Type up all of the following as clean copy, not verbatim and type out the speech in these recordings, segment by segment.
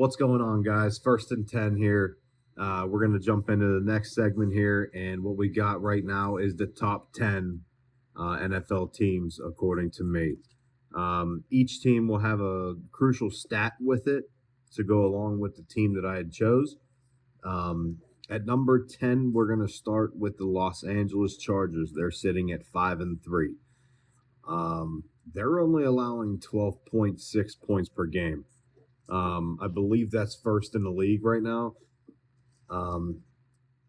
What's going on, guys? First and 10 here. We're going to jump into the next segment here. And what we got right now is the top 10 NFL teams, according to me. Each team will have a crucial stat with it to go along with the team that I had chose. At number 10, we're going to start with the Los Angeles Chargers. They're sitting at 5-3. They're only allowing 12.6 points per game. I believe that's first in the league right now.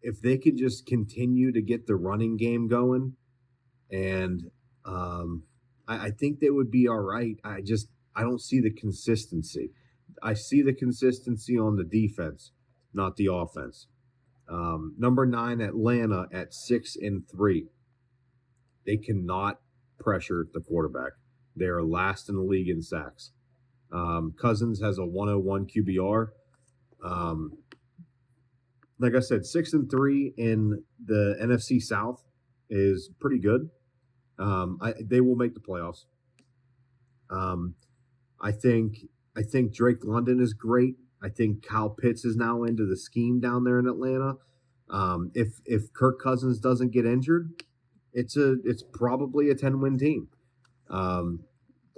If they could just continue to get the running game going, and I think they would be all right. I don't see the consistency. I see the consistency on the defense, not the offense. Number 9, Atlanta at 6-3. They cannot pressure the quarterback. They are last in the league in sacks. Cousins has a 101 QBR. Like I said, 6-3 in the NFC South is pretty good. They will make the playoffs. I think Drake London is great. I think Kyle Pitts is now into the scheme down there in Atlanta. If Kirk Cousins doesn't get injured, it's probably a 10-win team.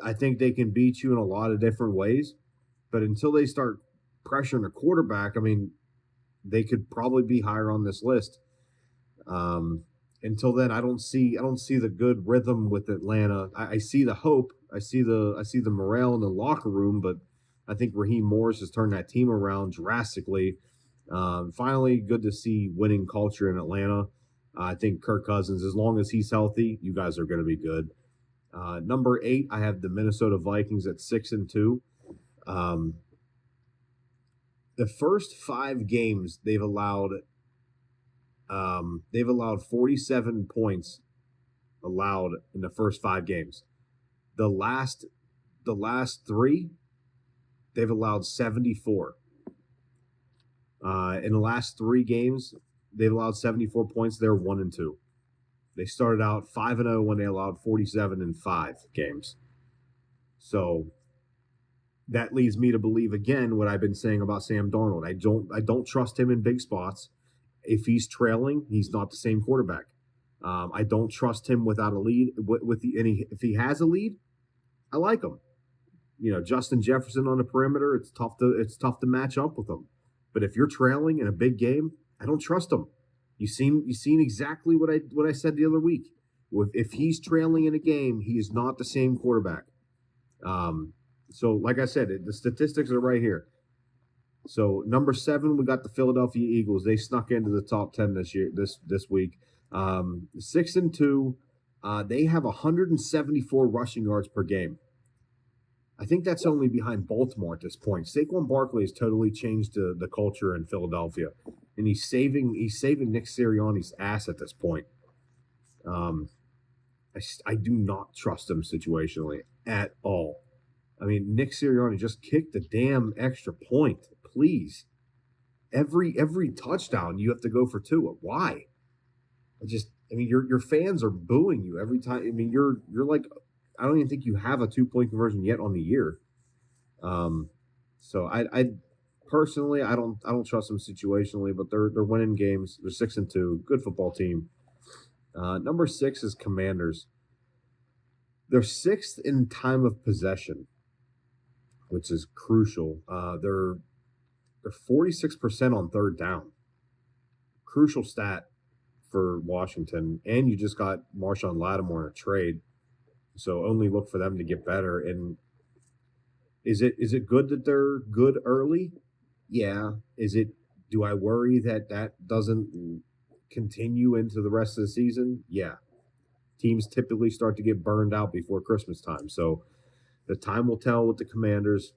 I think they can beat you in a lot of different ways, but until they start pressuring a quarterback, I mean, they could probably be higher on this list. Until then, I don't see the good rhythm with Atlanta. I see the hope. I see the morale in the locker room, but I think Raheem Morris has turned that team around drastically. Finally, good to see winning culture in Atlanta. I think Kirk Cousins, as long as he's healthy, you guys are going to be good. Number 8, I have the Minnesota Vikings at 6-2. The first 5 games they've allowed 47 points allowed in the first 5 games. The last 3, they've allowed 74. In the last 3 games, they've allowed 74 points. They're 1-2. They started out 5-0 when they allowed 47 in 5 games. So that leads me to believe again what I've been saying about Sam Darnold. I don't trust him in big spots. If he's trailing, he's not the same quarterback. I don't trust him without a lead. If he has a lead, I like him. Justin Jefferson on the perimeter, it's tough to match up with him. But if you're trailing in a big game, I don't trust him. You seen exactly what I said the other week. If he's trailing in a game, he is not the same quarterback. So like I said, the statistics are right here. So number 7, we got the Philadelphia Eagles. They snuck into the top 10 this week. 6-2. They have 174 rushing yards per game. I think that's only behind Baltimore at this point. Saquon Barkley has totally changed the culture in Philadelphia, and he's saving Nick Sirianni's ass at this point. I do not trust him situationally at all. I mean, Nick Sirianni just kicked the damn extra point. Please, every touchdown you have to go for 2. Why? Your fans are booing you every time. I mean, you're like, I don't even think you have a 2-point conversion yet on the year. So I personally, I don't trust them situationally, but they're winning games. They're 6-2, good football team. Number 6 is Commanders. They're 6th in time of possession, which is crucial. They're 46% on third down. Crucial stat for Washington. And you just got Marshawn Lattimore in a trade. So only look for them to get better. And is it good that they're good early? Yeah. Do I worry that doesn't continue into the rest of the season? Yeah. Teams typically start to get burned out before Christmas time. So the time will tell with the Commanders.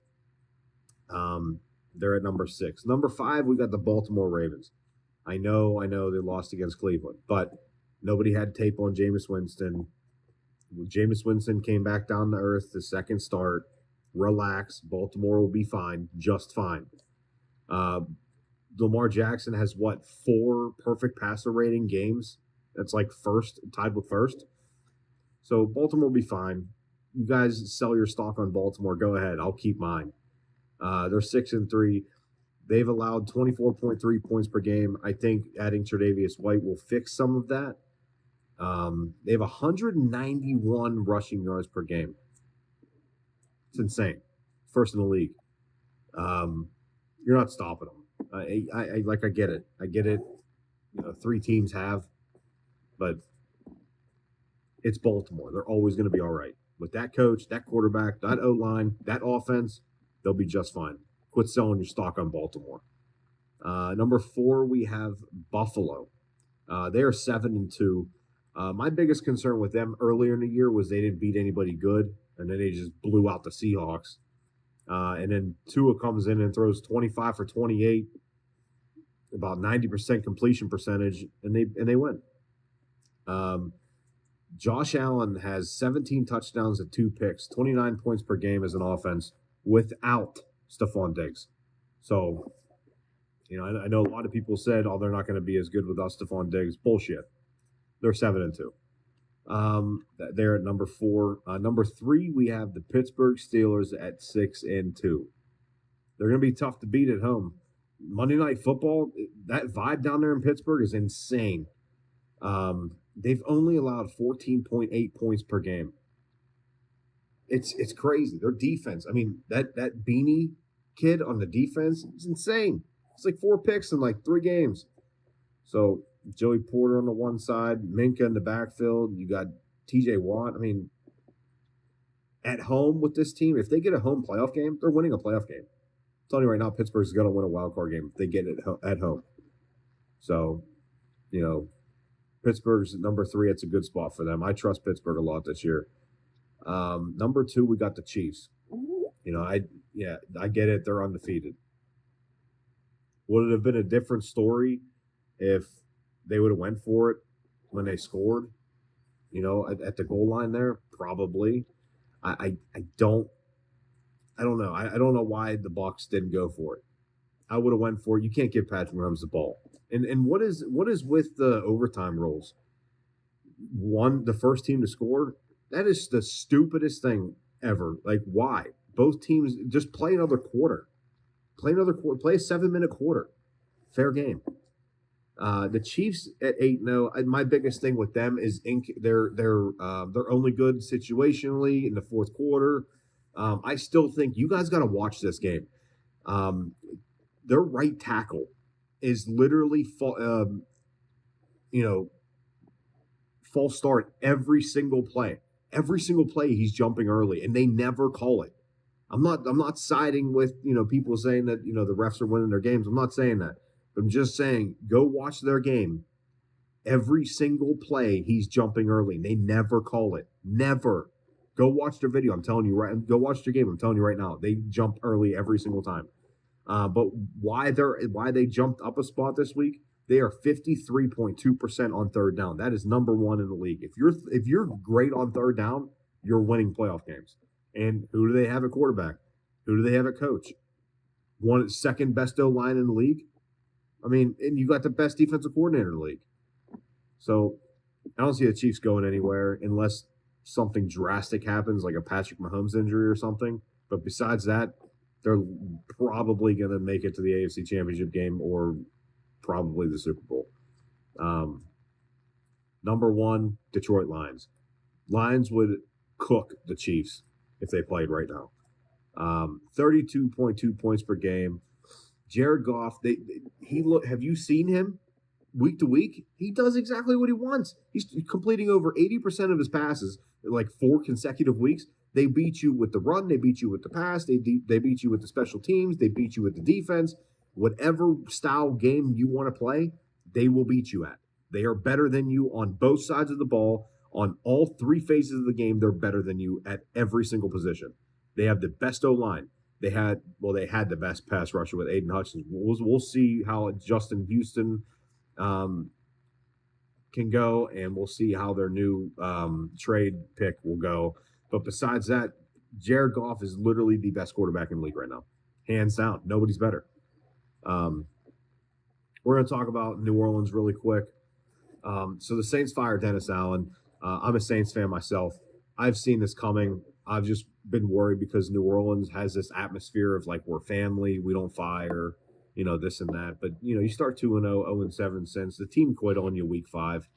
They're at number 6. Number 5, we got the Baltimore Ravens. I know they lost against Cleveland, but nobody had tape on Jameis Winston. Jameis Winston came back down to earth the second start. Relax. Baltimore will be fine. Just fine. Lamar Jackson has, 4 perfect passer rating games? That's like tied with first. So Baltimore will be fine. You guys sell your stock on Baltimore. Go ahead. I'll keep mine. They're 6-3. They've allowed 24.3 points per game. I think adding Tre'Davious White will fix some of that. They have 191 rushing yards per game. It's insane. First in the league. You're not stopping them. I get it. I get it. 3 teams have, but it's Baltimore. They're always going to be all right. With that coach, that quarterback, that O-line, that offense, they'll be just fine. Quit selling your stock on Baltimore. Number 4, we have Buffalo. They are 7-2. My biggest concern with them earlier in the year was they didn't beat anybody good, and then they just blew out the Seahawks. And then Tua comes in and throws 25 for 28, about 90% completion percentage, and they win. Josh Allen has 17 touchdowns and 2 picks, 29 points per game as an offense without Stephon Diggs. So, I know a lot of people said, "Oh, they're not going to be as good without Stephon Diggs." Bullshit. They're 7-2. They're at number 4. Number 3, we have the Pittsburgh Steelers at 6-2. They're going to be tough to beat at home. Monday Night Football, that vibe down there in Pittsburgh is insane. They've only allowed 14.8 points per game. It's crazy. Their defense, I mean, that Beanie kid on the defense is insane. It's like 4 picks in like 3 games. So Joey Porter on the one side, Minka in the backfield. You got TJ Watt. I mean, at home with this team, if they get a home playoff game, they're winning a playoff game. I'm telling you right now, Pittsburgh's going to win a wild card game if they get it at home. So, Pittsburgh's at number 3. It's a good spot for them. I trust Pittsburgh a lot this year. Number 2, we got the Chiefs. I get it. They're undefeated. Would it have been a different story if they would have went for it when they scored? At the goal line there, probably. I don't know. I don't know why the Bucs didn't go for it. I would have went for it. You can't give Patrick Mahomes the ball. And what is with the overtime rules? The first team to score, that is the stupidest thing ever. Like, why? Both teams just play another quarter. Play a 7-minute quarter. Fair game. The Chiefs at 8-0. My biggest thing with them is they're only good situationally in the fourth quarter. I still think you guys got to watch this game. Their right tackle is literally false start every single play. Every single play he's jumping early, and they never call it. I'm not siding with people saying that the refs are winning their games. I'm not saying that. But I'm just saying go watch their game. Every single play he's jumping early. They never call it. Never. Go watch their video. I'm telling you right. Go watch their game. I'm telling you right now. They jump early every single time. But why they jumped up a spot this week? They are 53.2% on third down. That is number 1 in the league. If you're great on third down, you're winning playoff games. And who do they have at quarterback? Who do they have at coach? Second best O-line in the league. I mean, and you got the best defensive coordinator in the league. So I don't see the Chiefs going anywhere unless something drastic happens, like a Patrick Mahomes injury or something. But besides that, they're probably going to make it to the AFC Championship game or probably the Super Bowl. Number 1, Detroit Lions. Lions would cook the Chiefs if they played right now. 32.2 points per game. Jared Goff, have you seen him week to week? He does exactly what he wants. He's completing over 80% of his passes like 4 consecutive weeks. They beat you with the run. They beat you with the pass. They beat you with the special teams. They beat you with the defense. Whatever style game you want to play, they will beat you at. They are better than you on both sides of the ball. On all 3 phases of the game, they're better than you at every single position. They have the best O-line. They had the best pass rusher with Aiden Hutchinson. We'll see how Justin Houston can go, and we'll see how their new trade pick will go. But besides that, Jared Goff is literally the best quarterback in the league right now. Hands down. Nobody's better. We're going to talk about New Orleans really quick. So the Saints fired Dennis Allen. I'm a Saints fan myself. I've seen this coming I've just been worried because New Orleans has this atmosphere of like we're family, we don't fire, this and that. But you start 2-0, 0-7 since the team quit on you week 5.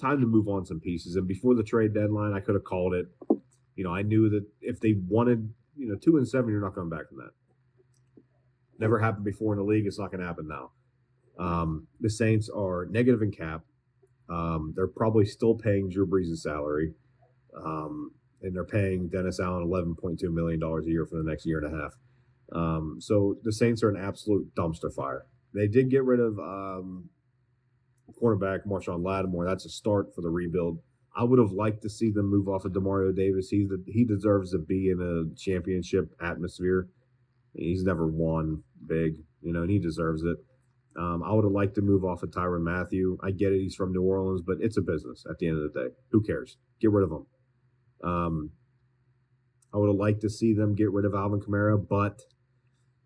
Time to move on some pieces. And before the trade deadline, I could have called it. I knew that if they wanted, 2-7, you're not coming back from that. Never happened before in the league. It's not going to happen now. The Saints are negative in cap. They're probably still paying Drew Brees' salary. And they're paying Dennis Allen $11.2 million a year for the next year and a half. So the Saints are an absolute dumpster fire. They did get rid of cornerback Marshawn Lattimore. That's a start for the rebuild. I would have liked to see them move off of Demario Davis. He deserves to be in a championship atmosphere. He's never won big, and he deserves it. I would have liked to move off of Tyrann Mathieu. I get it, he's from New Orleans, but it's a business at the end of the day. Who cares? Get rid of him. I would have liked to see them get rid of Alvin Kamara, but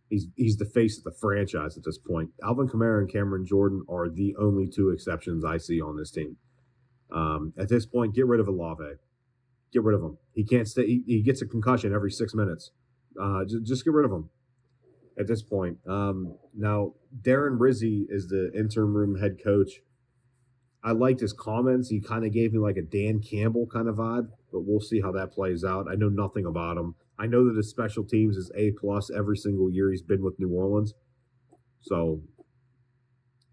he's the face of the franchise at this point. Alvin Kamara and Cameron Jordan are the only 2 exceptions I see on this team. At this point, get rid of Olave. Get rid of him. He can't stay. He gets a concussion every 6 minutes. Just get rid of him at this point. Now, Darren Rizzi is the interim head coach. I liked his comments. He kind of gave me like a Dan Campbell kind of vibe, but we'll see how that plays out. I know nothing about him. I know that his special teams is A+ every single year he's been with New Orleans. So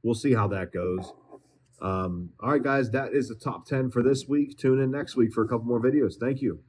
we'll see how that goes. All right, guys, that is the top 10 for this week. Tune in next week for a couple more videos. Thank you.